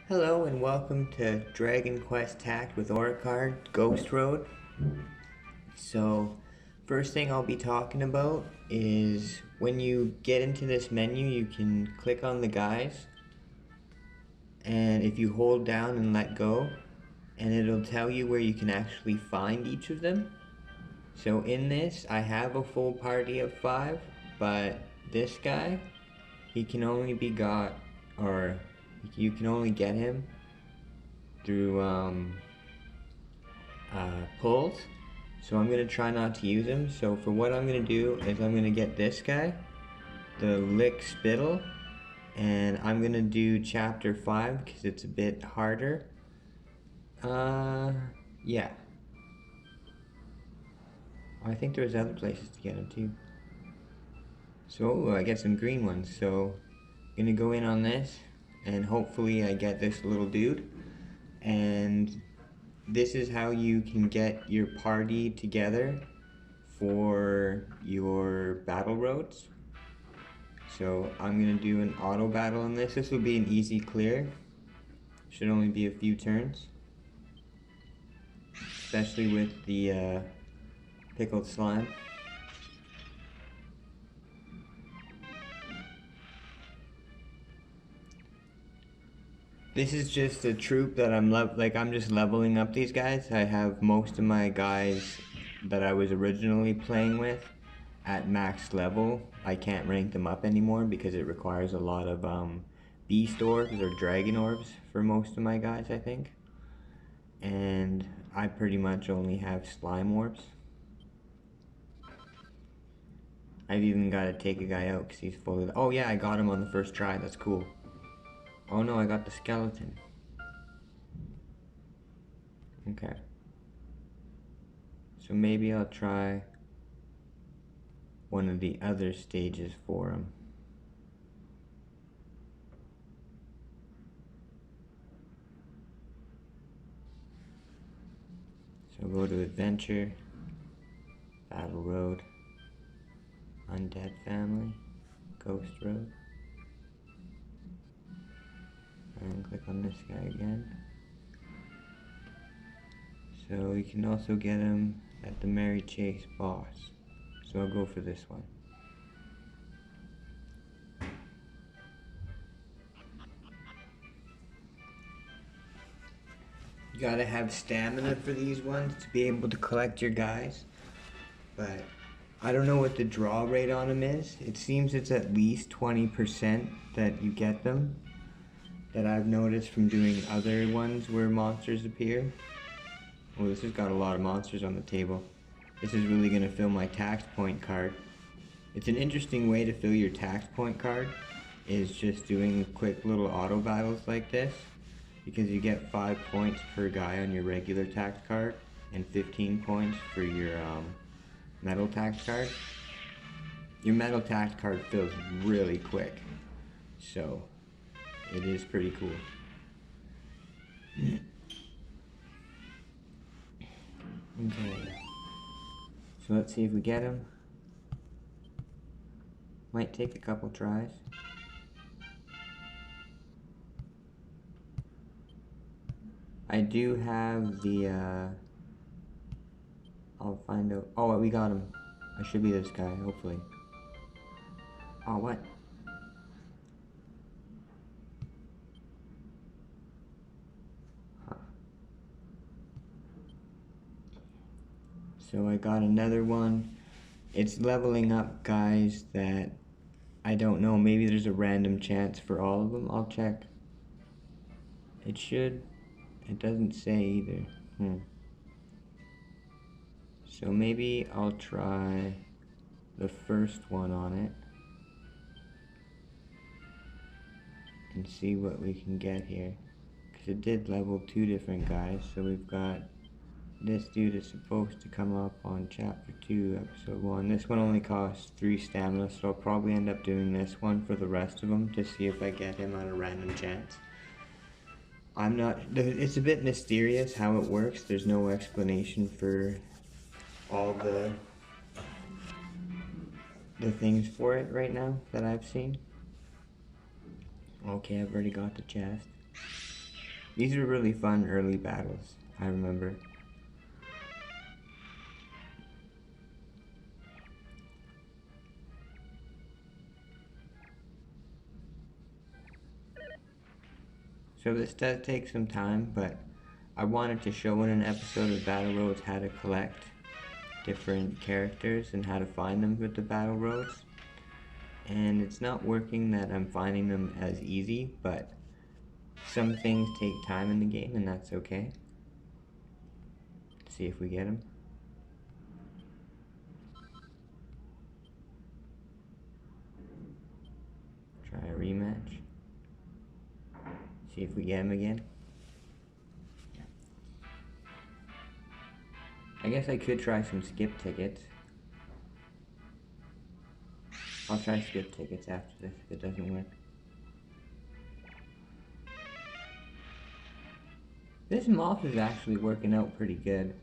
Hello and welcome to Dragon Quest Tact with Auracard Ghost Road. So, first thing I'll be talking about is when you get into this menu, you can click on the guys, and if you hold down and let go, and it'll tell you where you can actually find each of them. So in this, I have a full party of 5, but this guy, he can only be got, or you can only get him through pulls. So I'm gonna try not to use him. So for what I'm gonna do is I'm gonna get this guy, the Lick Spittle, and I'm gonna do chapter 5 because it's a bit harder. Yeah. I think there's other places to get him too. So I get some green ones. So I'm gonna go in on this, and hopefully I get this little dude. And this is how you can get your party together for your battle roads. So I'm gonna do an auto battle on this. This will be an easy clear. Should only be a few turns, especially with the pickled slime. This is just a troop that I'm just leveling up these guys. I have most of my guys that I was originally playing with at max level. I can't rank them up anymore because it requires a lot of beast orbs or dragon orbs for most of my guys, I think. And I pretty much only have slime orbs. I've even got to take a guy out because he's full of... Oh yeah, I got him on the first try. That's cool. Oh no, I got the skeleton. Okay. So maybe I'll try one of the other stages for him. So go to Adventure, Battle Road, Undead Family, Ghost Road. And click on this guy again. So you can also get him at the Merry Chase boss. So I'll go for this one. You gotta have stamina for these ones to be able to collect your guys. But I don't know what the draw rate on them is. It seems it's at least 20% that you get them. That I've noticed from doing other ones where monsters appear. Oh, this has got a lot of monsters on the table. This is really gonna fill my tax point card. It's an interesting way to fill your tax point card, is just doing quick little auto battles like this, because you get 5 points per guy on your regular tax card and 15 points for your metal tax card. Your metal tax card fills really quick, so it is pretty cool. Okay, so let's see if we get him. Might take a couple tries. I do have the, I'll find out. Oh, we got him. I should be this guy, hopefully. Oh, what? Huh. So I got another one. It's leveling up guys that I don't know. Maybe there's a random chance for all of them. I'll check. It should. It doesn't say either. So maybe I'll try the first one on it and see what we can get here. Because it did level 2 different guys. So we've got this dude is supposed to come up on chapter 2, episode 1. This one only costs 3 stamina, so I'll probably end up doing this one for the rest of them to see if I get him on a random chance. It's a bit mysterious how it works. There's no explanation for all the things for it right now that I've seen. Okay, I've already got the chest. These were really fun early battles, I remember. So this does take some time, but I wanted to show in an episode of Battle Roads how to collect different characters and how to find them with the Battle Roads. And it's not working that I'm finding them as easy, but some things take time in the game, and that's okay. Let's see if we get them. Try a rematch. See if we get him again. I guess I could try some skip tickets. I'll try skip tickets after this if it doesn't work. This moth is actually working out pretty good.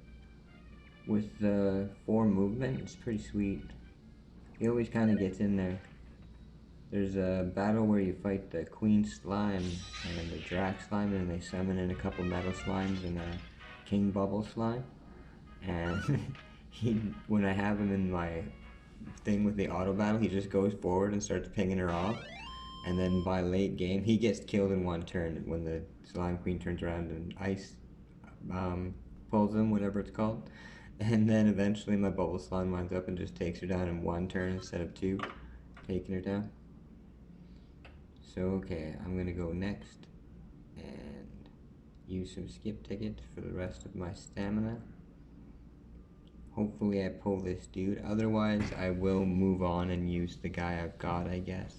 With the 4 movement, it's pretty sweet. He always kind of gets in there. There's a battle where you fight the Queen Slime and the Drac Slime, and they summon in a couple Metal Slimes and a King Bubble Slime. And when I have him in my thing with the auto battle, he just goes forward and starts pinging her off. And then by late game, he gets killed in 1 turn when the Slime Queen turns around and ice pulls him, whatever it's called. And then eventually my Bubble Slime lines up and just takes her down in 1 turn instead of 2, taking her down. So okay, I'm gonna go next and use some skip tickets for the rest of my stamina. Hopefully I pull this dude, otherwise I will move on and use the guy I've got, I guess.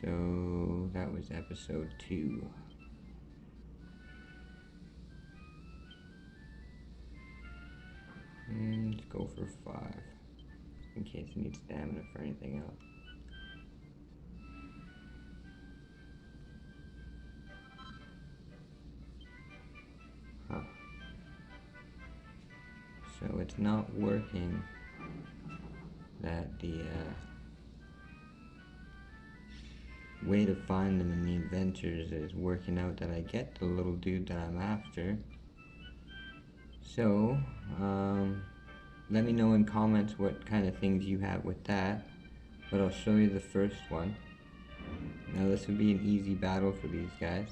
So that was episode 2. And let's go for 5, in case I need stamina for anything else. Huh. So it's not working that the way to find them in the adventures is working out that I get the little dude that I'm after. So, let me know in comments what kind of things you have with that, but I'll show you the first one. Now this would be an easy battle for these guys.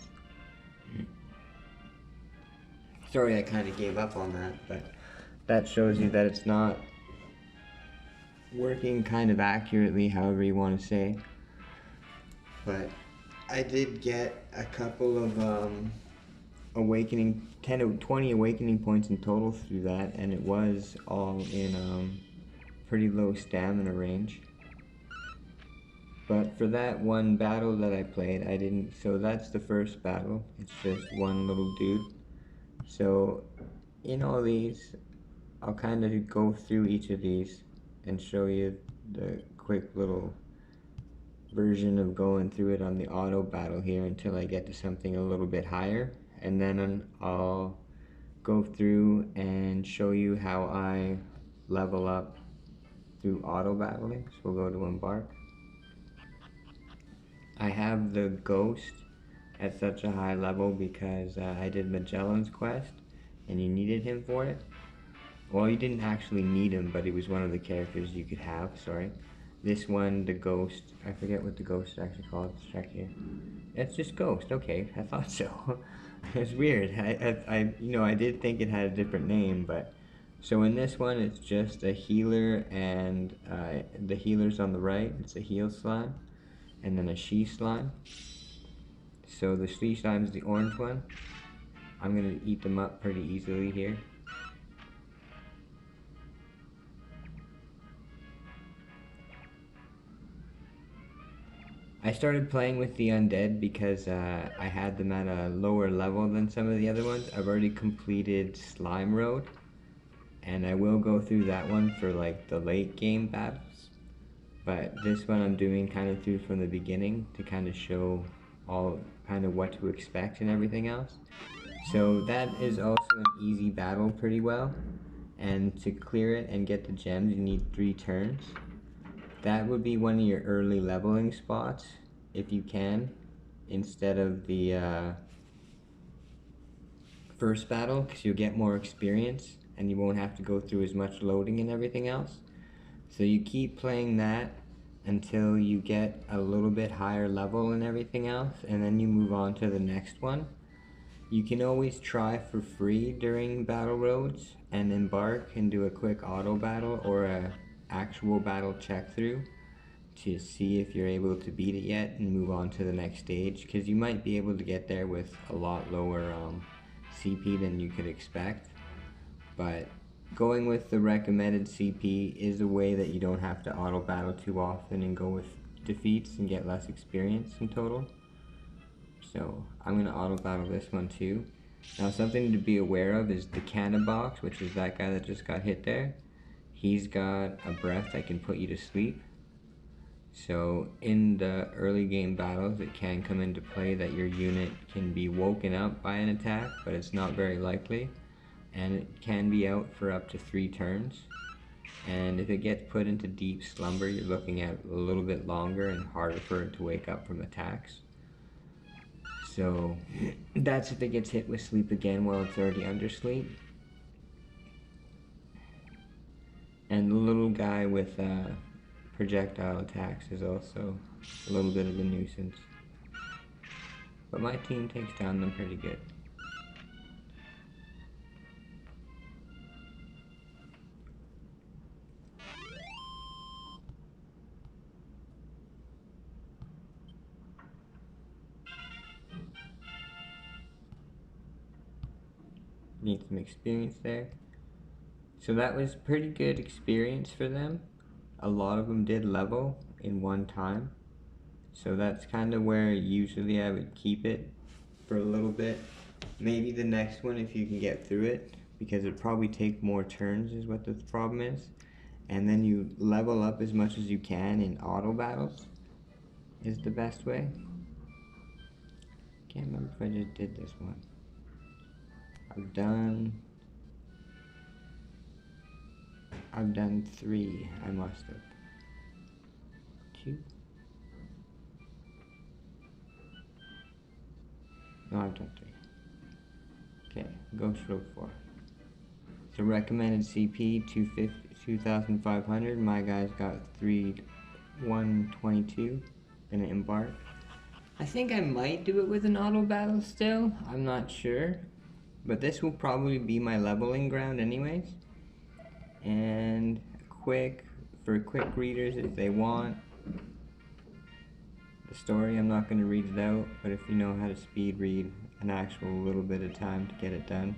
Sorry I kind of gave up on that, but that shows you that it's not working kind of accurately, however you want to say. But I did get a couple of awakening, 10 or 20 awakening points in total through that, and it was all in pretty low stamina range. But for that one battle that I played, I didn't, so that's the first battle. It's just one little dude. So in all these, I'll kind of go through each of these and show you the quick little version of going through it on the auto battle here until I get to something a little bit higher, and then I'll go through and show you how I level up through auto battling. So we'll go to embark. I have the Ghost at such a high level because I did Magellan's quest and you needed him for it. Well, you didn't actually need him, but he was one of the characters you could have, sorry. This one, the Ghost, I forget what the Ghost is actually called. Let's check here. It's just Ghost, okay, I thought so. It's weird, I did think it had a different name, but... So in this one, it's just a healer, and the healer's on the right, it's a heal slime, and then a she slime. So the she slime is the orange one. I'm gonna eat them up pretty easily here. I started playing with the undead because I had them at a lower level than some of the other ones. I've already completed Slime Road, and I will go through that one for like the late game battles. But this one I'm doing kind of through from the beginning to kind of show all kind of what to expect and everything else. So that is also an easy battle pretty well. And to clear it and get the gems, you need 3 turns. That would be one of your early leveling spots, if you can. instead of the first battle, because you'll get more experience and you won't have to go through as much loading and everything else. So you keep playing that until you get a little bit higher level and everything else, and then you move on to the next one. You can always try for free during battle roads and embark and do a quick auto battle or a actual battle check through to see if you're able to beat it yet and move on to the next stage, because you might be able to get there with a lot lower CP than you could expect. But going with the recommended CP is a way that you don't have to auto battle too often and go with defeats and get less experience in total. So I'm going to auto battle this one too. Now something to be aware of is the cannon box, which is that guy that just got hit there. He's got a breath that can put you to sleep. So in the early game battles, it can come into play that your unit can be woken up by an attack, but it's not very likely. And it can be out for up to 3 turns. And if it gets put into deep slumber, you're looking at a little bit longer and harder for it to wake up from attacks. So that's if it gets hit with sleep again while it's already under sleep. And the little guy with projectile attacks is also a little bit of a nuisance. But my team takes down them pretty good. Need some experience there. So that was pretty good experience for them. A lot of them did level in one time. So that's kind of where usually I would keep it for a little bit. Maybe the next one if you can get through it, because it probably take more turns is what the problem is. And then you level up as much as you can in auto battles is the best way. Can't remember if I just did this one. I've done 3, I must have. 2? No, I've done 3. Okay, Ghost Road 4. So recommended CP 2,500. My guy's got 122. Gonna embark. I think I might do it with an auto battle still. I'm not sure. But this will probably be my leveling ground anyways. And for quick readers if they want the story, I'm not going to read it out, but if you know how to speed read an actual little bit of time to get it done.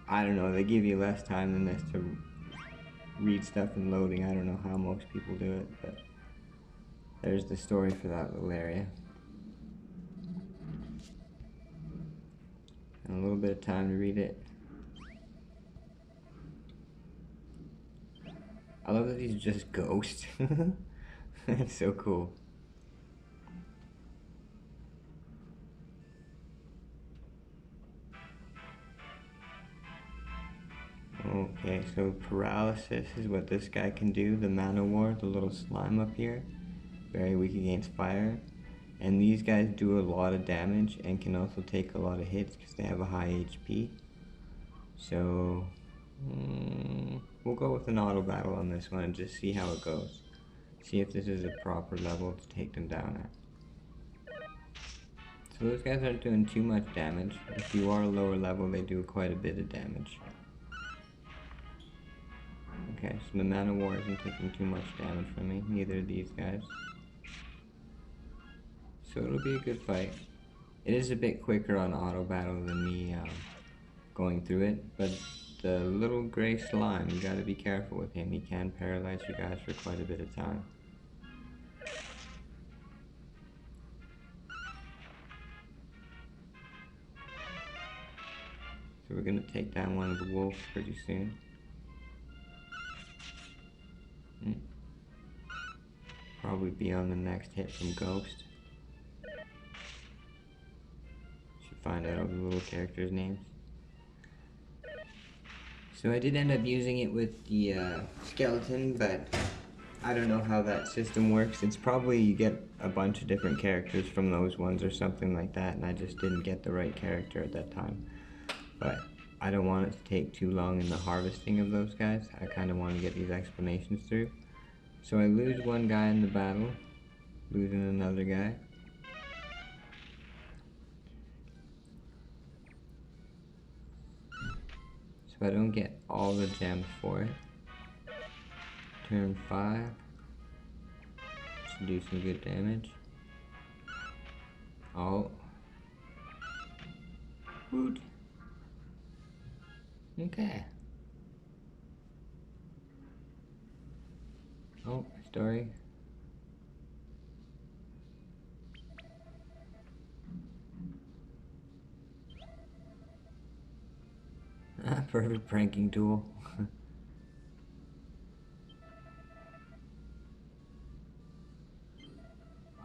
I don't know, they give you less time than this to read stuff in loading. I don't know how most people do it, but there's the story for that little area. And a little bit of time to read it. I love that he's just ghost. That's so cool. Okay, so paralysis is what this guy can do. The Manowar, the little slime up here, very weak against fire. And these guys do a lot of damage and can also take a lot of hits because they have a high HP. So we'll go with an auto battle on this one and just see how it goes. See if this is a proper level to take them down at. So those guys aren't doing too much damage. If you are a lower level, they do quite a bit of damage. Okay, so the Manowar isn't taking too much damage from me, neither of these guys. So it'll be a good fight. It is a bit quicker on auto battle than me going through it, but the little gray slime, you gotta be careful with him. He can paralyze you guys for quite a bit of time. So we're gonna take down one of the wolves pretty soon. Probably be on the next hit from Ghost. Should find out all the little characters' names. So I did end up using it with the skeleton, but I don't know how that system works. It's probably you get a bunch of different characters from those ones or something like that, and I just didn't get the right character at that time. But I don't want it to take too long in the harvesting of those guys. I kind of want to get these explanations through. So I lose one guy in the battle, losing another guy. So I don't get all the gems for it. Turn 5. Should do some good damage. Oh. Woot. Okay. Oh, story. Perfect pranking tool.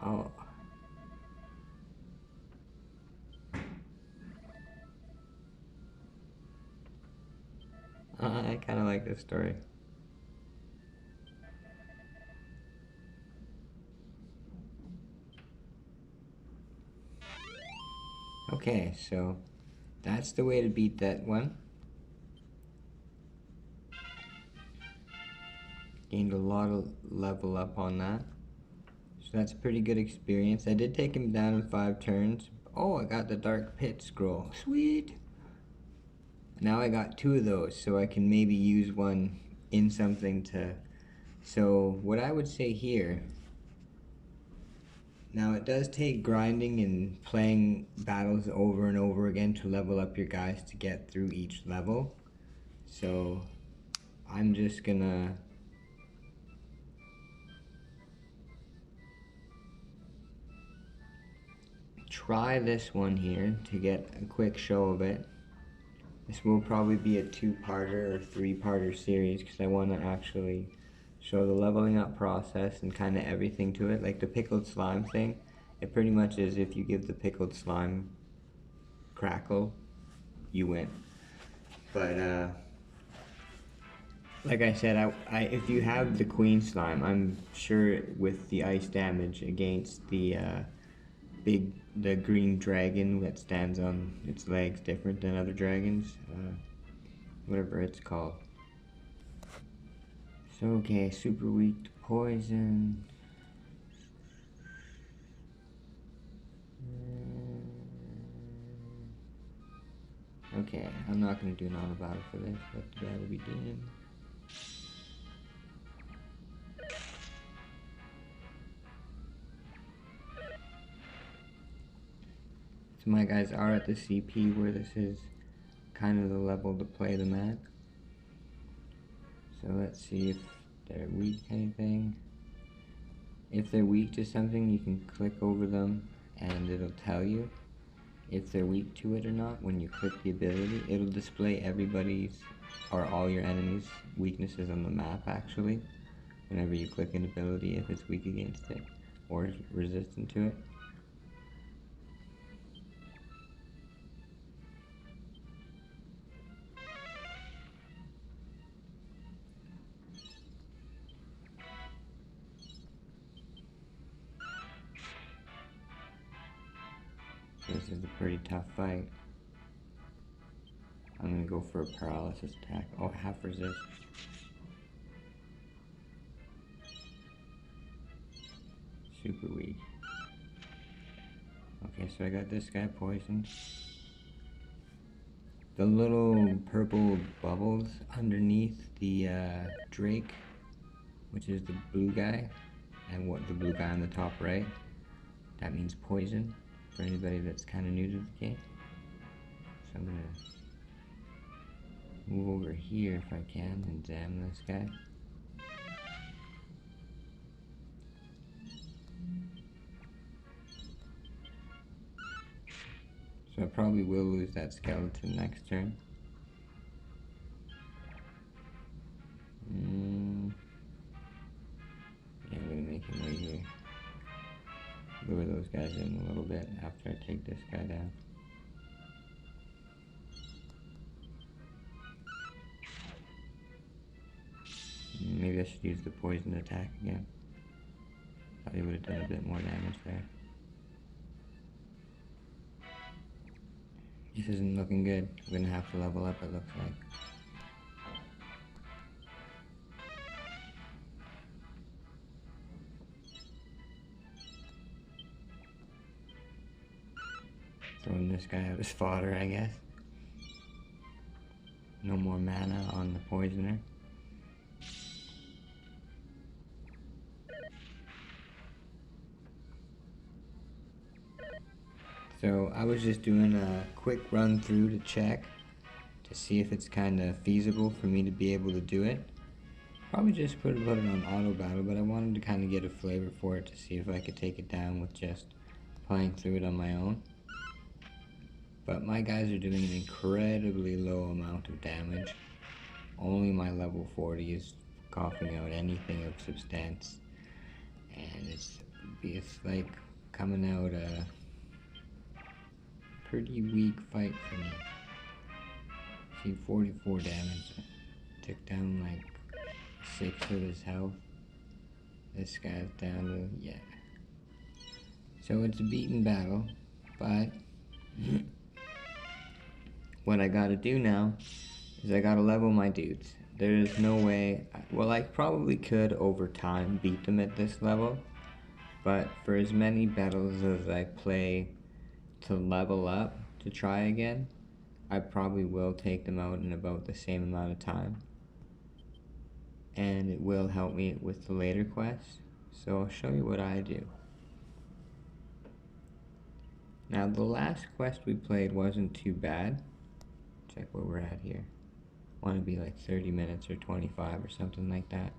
Oh. I kind of like this story. Okay, so that's the way to beat that one. Gained a lot of level up on that. So that's a pretty good experience. I did take him down in 5 turns. Oh, I got the Dark Pit scroll. Sweet! Now I got 2 of those, so I can maybe use one in something to... So what I would say here... Now it does take grinding and playing battles over and over again to level up your guys to get through each level. So I'm just gonna... try this one here to get a quick show of it. This will probably be a 2-parter or 3-parter series because I want to actually show the leveling up process and kind of everything to it. Like the pickled slime thing, it pretty much is if you give the pickled slime crackle, you win. But like I said, if you have the queen slime, I'm sure with the ice damage against the the green dragon that stands on its legs different than other dragons, whatever it's called. So okay, super weak to poison. Okay, I'm not gonna do an auto battle for this, but that'll be done. So my guys are at the CP where this is kind of the level to play them at. So let's see if they're weak to anything. If they're weak to something, you can click over them and it'll tell you if they're weak to it or not. When you click the ability, it'll display everybody's or all your enemies' weaknesses on the map actually. Whenever you click an ability, if it's weak against it or resistant to it. This is a pretty tough fight. I'm gonna go for a paralysis attack. Oh, half resist. Super weak. Okay, so I got this guy poisoned. The little purple bubbles underneath the Drake, which is the blue guy, and what the blue guy on the top right, that means poison for anybody that's kind of new to the game. So I'm gonna move over here if I can and examine this guy. So I probably will lose that skeleton next turn. Yeah, I'm gonna make him right here. Lure those guys in a little bit after I take this guy down. Maybe I should use the poison attack again. Thought he would have done a bit more damage there. This isn't looking good. I'm gonna have to level up, it looks like. Throwing this guy out as fodder, I guess. No more mana on the poisoner. So I was just doing a quick run through to check to see if it's kind of feasible for me to be able to do it. Probably just put it on auto battle, but I wanted to kind of get a flavor for it to see if I could take it down with just playing through it on my own. But my guys are doing an incredibly low amount of damage. Only my level 40 is coughing out anything of substance. And it's like coming out a pretty weak fight for me. See, 44 damage. Took down like 6 of his health. This guy's down to, yeah. So it's a beaten battle, but what I gotta do now is I gotta level my dudes. There's no way, well, I probably could over time beat them at this level, but for as many battles as I play to level up to try again, I probably will take them out in about the same amount of time. And it will help me with the later quests, so I'll show you what I do. Now the last quest we played wasn't too bad. Check where we're at here. Want to be like 30 minutes or 25 or something like that.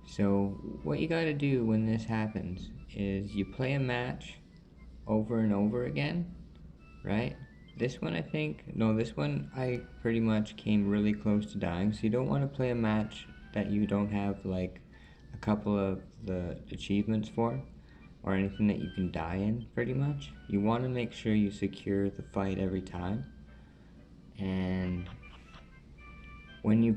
So what you gotta do when this happens is you play a match over and over again, right? This one this one I pretty much came really close to dying, so you don't want to play a match that you don't have like a couple of the achievements for, or anything that you can die in, pretty much. You want to make sure you secure the fight every time. And when you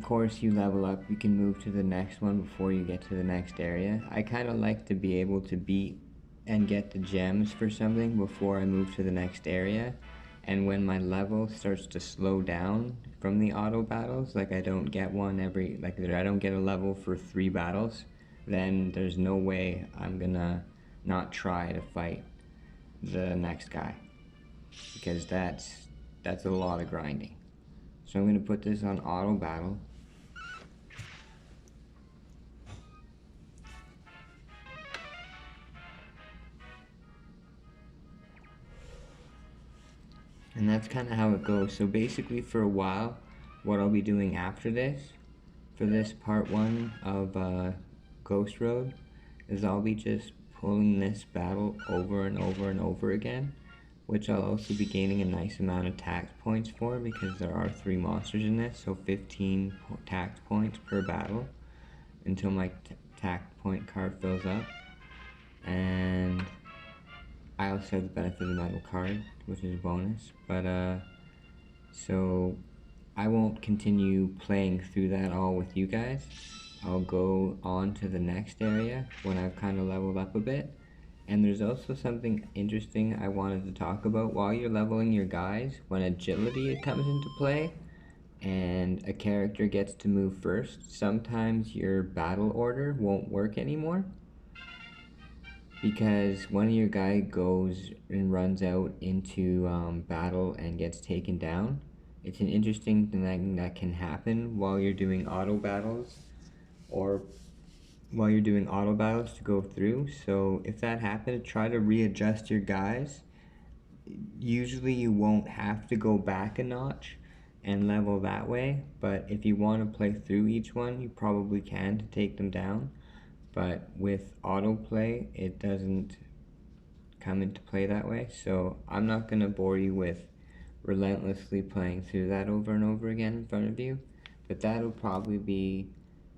level up, you can move to the next one before you get to the next area. I kind of like to be able to beat and get the gems for something before I move to the next area. And when my level starts to slow down from the auto battles, like I don't get one every, like I don't get a level for 3 battles, then there's no way I'm gonna not try to fight the next guy, because that's a lot of grinding. So I'm gonna put this on auto battle. And that's kind of how it goes. So basically for a while, what I'll be doing after this, for this part 1 of Ghost Road, is I'll be just pulling this battle over and over and over again, which I'll also be gaining a nice amount of tact points for, because there are 3 monsters in this, so 15 tact points per battle until my tact point card fills up. And I also have the benefit of the metal card, which is a bonus, but so I won't continue playing through that all with you guys. I'll go on to the next area when I've kind of leveled up a bit. And there's also something interesting I wanted to talk about. While you're leveling your guys, when agility comes into play and a character gets to move first, sometimes your battle order won't work anymore, because one of your guy goes and runs out into battle and gets taken down. It's an interesting thing that can happen while you're doing auto battles, or while you're doing auto battles to go through. So if that happens, try to readjust your guys. Usually you won't have to go back a notch and level that way, but if you want to play through each one, you probably can to take them down. But with autoplay, it doesn't come into play that way, so I'm not going to bore you with relentlessly playing through that over and over again in front of you, but that'll probably be,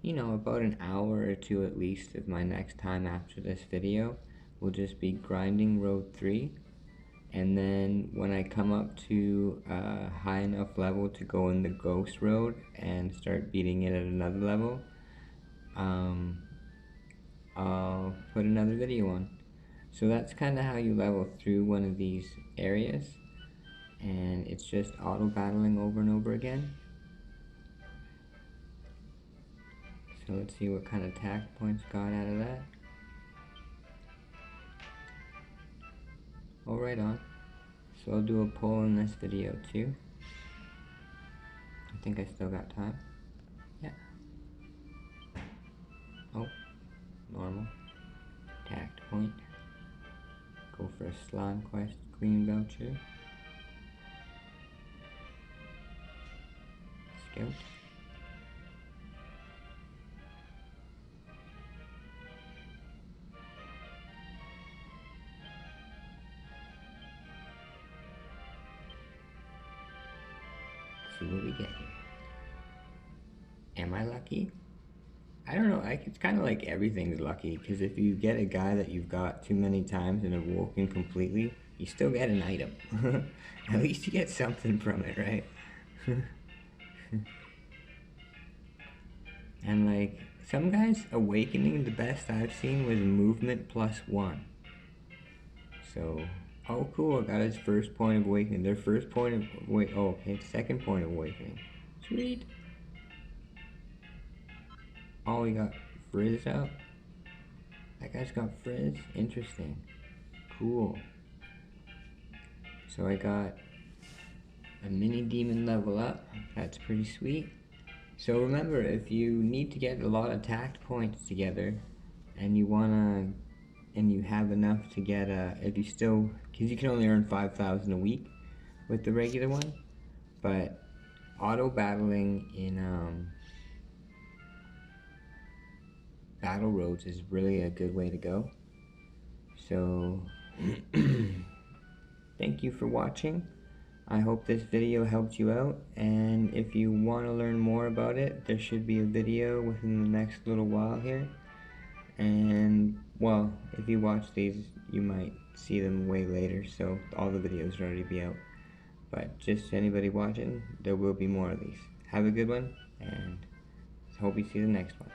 you know, about an hour or 2 at least of my next time after this video. Will just be grinding Road 3, and then when I come up to a high enough level to go in the Ghost Road and start beating it at another level, I'll put another video on. So that's kind of how you level through one of these areas, and it's just auto battling over and over again. So let's see what kind of tact points got out of that. Oh, right on. So I'll do a poll in this video too. I think I still got time. Yeah. Oh, normal. Tact point. Go for a Slime Quest Green Voucher. Scout. See what we get here. Am I lucky? I don't know, it's kind of like everything's lucky, because if you get a guy that you've got too many times and have woken completely, you still get an item. At least you get something from it, right? And like, some guys awakening, the best I've seen was movement +1. So, oh cool, I got his first point of awakening. Their first point of oh okay, second point of awakening. Sweet. Oh, he got Frizz out. That guy's got Frizz? Interesting. Cool. So I got a mini demon level up. That's pretty sweet. So remember, if you need to get a lot of tact points together, and you wanna, and you have enough to get if you still, because you can only earn 5,000 a week with the regular one, but auto battling in battle roads is really a good way to go. So thank you for watching. I hope this video helped you out, and if you want to learn more about it, there should be a video within the next little while here. And well, if you watch these, you might see them way later, so all the videos will already be out. But just anybody watching, there will be more of these. Have a good one, and hope you see the next one.